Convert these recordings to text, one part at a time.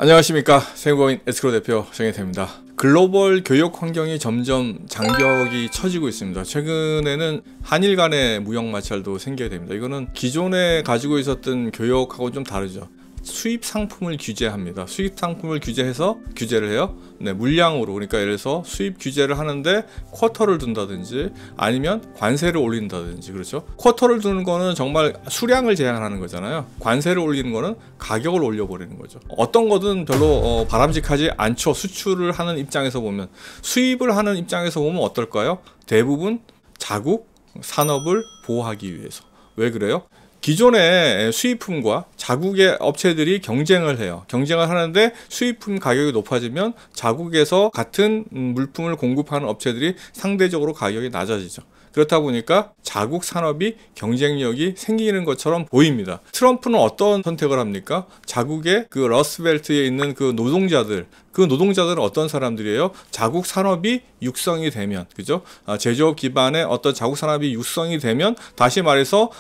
안녕하십니까. 세무법인 에스크로 대표 정혜태입니다. 글로벌 교육 환경이 점점 장벽이 처지고 있습니다. 최근에는 한일 간의 무역 마찰도 생기게 됩니다. 이거는 기존에 가지고 있었던 교육하고 좀 다르죠. 수입 상품을 규제합니다. 수입 상품을 규제를 해요. 네, 물량으로. 그러니까 예를 들어서 수입 규제를 하는데 쿼터를 둔다든지 아니면 관세를 올린다든지, 그렇죠? 쿼터를 두는 거는 정말 수량을 제한하는 거잖아요. 관세를 올리는 거는 가격을 올려버리는 거죠. 어떤 거든 별로 바람직하지 않죠. 수출을 하는 입장에서 보면. 수입을 하는 입장에서 보면 어떨까요? 대부분 자국 산업을 보호하기 위해서. 왜 그래요? 기존의 수입품과 자국의 업체들이 경쟁을 해요. 경쟁을 하는데 수입품 가격이 높아지면 자국에서 같은 물품을 공급하는 업체들이 상대적으로 가격이 낮아지죠. 그렇다 보니까 자국 산업이 경쟁력이 생기는 것처럼 보입니다. 트럼프는 어떤 선택을 합니까? 자국의 그 러스트벨트에 있는 그 노동자들은 어떤 사람들이에요? 자국 산업이 육성이 되면, 그죠? 제조업 기반의 어떤 자국 산업이 육성이 되면, 다시 말해서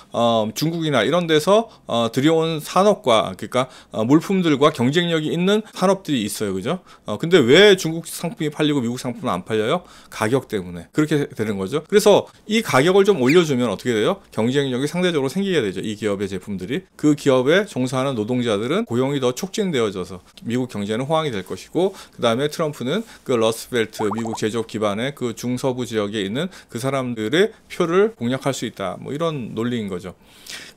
중국이나 이런 데서 들여온 산업과, 그러니까 물품들과 경쟁력이 있는 산업들이 있어요, 그죠? 근데 왜 중국 상품이 팔리고 미국 상품은 안 팔려요? 가격 때문에 그렇게 되는 거죠. 그래서 이 가격을 좀 올려주면 어떻게 돼요? 경쟁력이 상대적으로 생기게 되죠. 이 기업의 제품들이. 그 기업에 종사하는 노동자들은 고용이 더 촉진되어져서 미국 경제는 호황이 될 것이고, 그 다음에 트럼프는 그 러스트벨트 미국 제조업 기반의 그 중서부 지역에 있는 그 사람들의 표를 공략할 수 있다. 뭐 이런 논리인 거죠.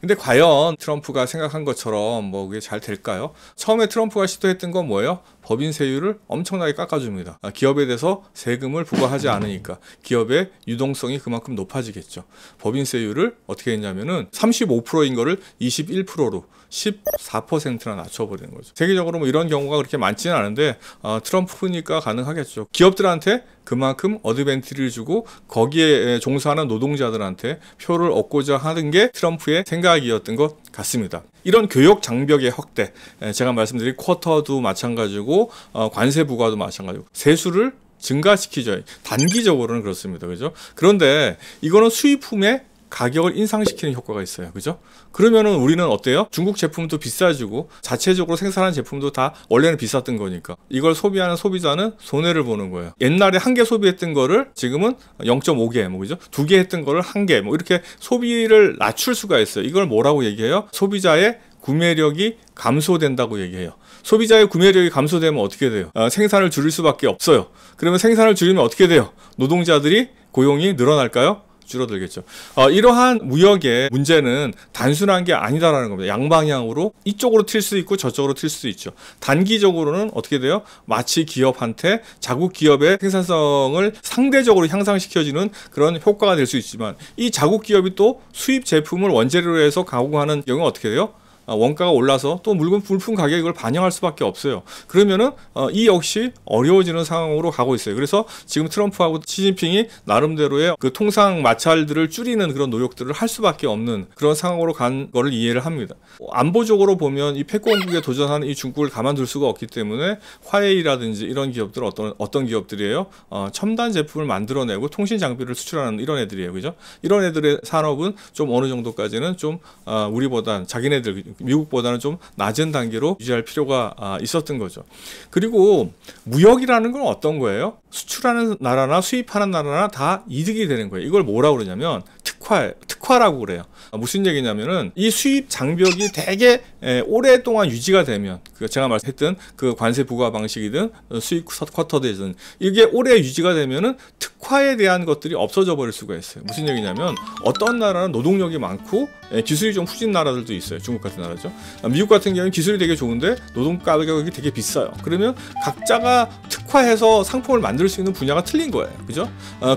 근데 과연 트럼프가 생각한 것처럼 뭐 그게 잘 될까요? 처음에 트럼프가 시도했던 건 뭐예요? 법인 세율을 엄청나게 깎아줍니다. 기업에 대해서 세금을 부과하지 않으니까 기업의 유동성이 그만큼 높아지겠죠. 법인 세율을 어떻게 했냐면은 35%인 거를 21%로 14%나 낮춰버리는 거죠. 세계적으로 뭐 이런 경우가 그렇게 많지는 않은데 트럼프니까 가능하겠죠. 기업들한테 그만큼 어드밴티지를 주고 거기에 종사하는 노동자들한테 표를 얻고자 하는 게 트럼프의 생각이었던 것 같습니다. 이런 교육 장벽의 확대, 제가 말씀드린 쿼터도 마찬가지고 관세 부과도 마찬가지고 세수를 증가시키죠. 단기적으로는 그렇습니다. 그죠? 그런데 이거는 수입품의 가격을 인상시키는 효과가 있어요. 그죠? 그러면은 우리는 어때요? 중국 제품도 비싸지고 자체적으로 생산한 제품도 다 원래는 비쌌던 거니까 이걸 소비하는 소비자는 손해를 보는 거예요. 옛날에 한 개 소비했던 거를 지금은 0.5개, 뭐 그죠? 2개 했던 거를 1개, 뭐 이렇게 소비를 낮출 수가 있어요. 이걸 뭐라고 얘기해요? 소비자의 구매력이 감소된다고 얘기해요. 소비자의 구매력이 감소되면 어떻게 돼요? 생산을 줄일 수밖에 없어요. 그러면 생산을 줄이면 어떻게 돼요? 노동자들이 고용이 늘어날까요? 줄어들겠죠. 이러한 무역의 문제는 단순한 게 아니다라는 겁니다. 양방향으로 이쪽으로 튈 수도 있고 저쪽으로 튈 수도 있죠. 단기적으로는 어떻게 돼요? 마치 기업한테 자국 기업의 생산성을 상대적으로 향상시켜주는 그런 효과가 될 수 있지만, 이 자국 기업이 또 수입 제품을 원재료로 해서 가공하는 경우는 어떻게 돼요? 원가가 올라서 또 물품 가격에 이걸 반영할 수밖에 없어요. 그러면은 이 역시 어려워지는 상황으로 가고 있어요. 그래서 지금 트럼프하고 시진핑이 나름대로의 그 통상 마찰들을 줄이는 그런 노력들을 할 수밖에 없는 그런 상황으로 간 거를 이해를 합니다. 안보적으로 보면 이 패권국에 도전하는 이 중국을 가만둘 수가 없기 때문에 화웨이라든지 이런 기업들은 어떤 기업들이에요? 첨단 제품을 만들어내고 통신 장비를 수출하는 이런 애들이에요. 그죠? 이런 애들의 산업은 좀 어느 정도까지는 좀 우리보단 자기네들 미국보다는 좀 낮은 단계로 유지할 필요가 있었던 거죠. 그리고 무역이라는 건 어떤 거예요? 수출하는 나라나 수입하는 나라나 다 이득이 되는 거예요. 이걸 뭐라고 그러냐면 특화라고 그래요. 무슨 얘기냐면은 이 수입 장벽이 되게 오랫동안 유지가 되면, 제가 말했던 그 관세 부과 방식이든 수입 쿼터든 이게 오래 유지가 되면은 특화에 대한 것들이 없어져 버릴 수가 있어요. 무슨 얘기냐면 어떤 나라는 노동력이 많고 기술이 좀 후진 나라들도 있어요. 중국 같은 나라죠. 미국 같은 경우는 기술이 되게 좋은데 노동 가격이 되게 비싸요. 그러면 각자가 특화해서 상품을 만들 수 있는 분야가 틀린 거예요. 그죠?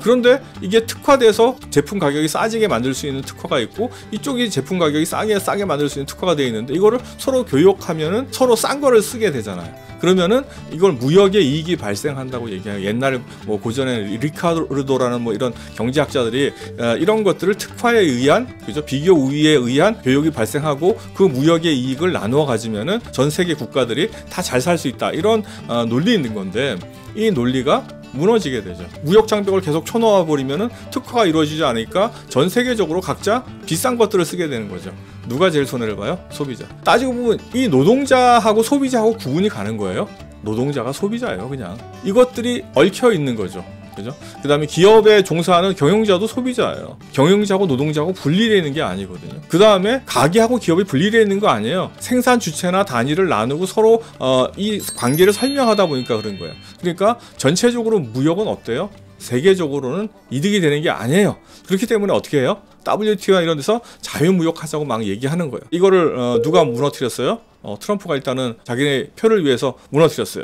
그런데 이게 특화돼서 제품 가격이 싸지게 만들 수 있는 특화가 있고, 이쪽이 제품 가격이 싸게 만들 수 있는 특화가 되어 있는데, 이거를 서로 교역하면은 서로 싼 거를 쓰게 되잖아요. 그러면은 이걸 무역의 이익이 발생한다고 얘기해요. 옛날에 뭐 고전에 리카르도라는 뭐 이런 경제학자들이 이런 것들을 특화에 의한, 그죠? 비교 우위에 의한 교역이 발생하고 그 무역의 이익을 나누어 가지면은 전 세계 국가들이 다 잘 살 수 있다. 이런 논리 있는 건데, 이 논리가 무너지게 되죠. 무역 장벽을 계속 쳐놓아 버리면은 특화가 이루어지지 않으니까 전 세계적으로 각자 비싼 것들을 쓰게 되는 거죠. 누가 제일 손해를 봐요? 소비자. 따지고 보면 이 노동자하고 소비자하고 구분이 가는 거예요. 노동자가 소비자예요, 그냥. 이것들이 얽혀 있는 거죠. 그죠? 그 다음에 기업에 종사하는 경영자도 소비자예요. 경영자하고 노동자하고 분리되어 있는 게 아니거든요. 그 다음에 가게하고 기업이 분리되어 있는 거 아니에요. 생산 주체나 단위를 나누고 서로 이 관계를 설명하다 보니까 그런 거예요. 그러니까 전체적으로 무역은 어때요? 세계적으로는 이득이 되는 게 아니에요. 그렇기 때문에 어떻게 해요? WTO나 이런 데서 자유무역하자고 막 얘기하는 거예요. 이거를 누가 무너뜨렸어요? 트럼프가 일단은 자기네 표를 위해서 무너뜨렸어요.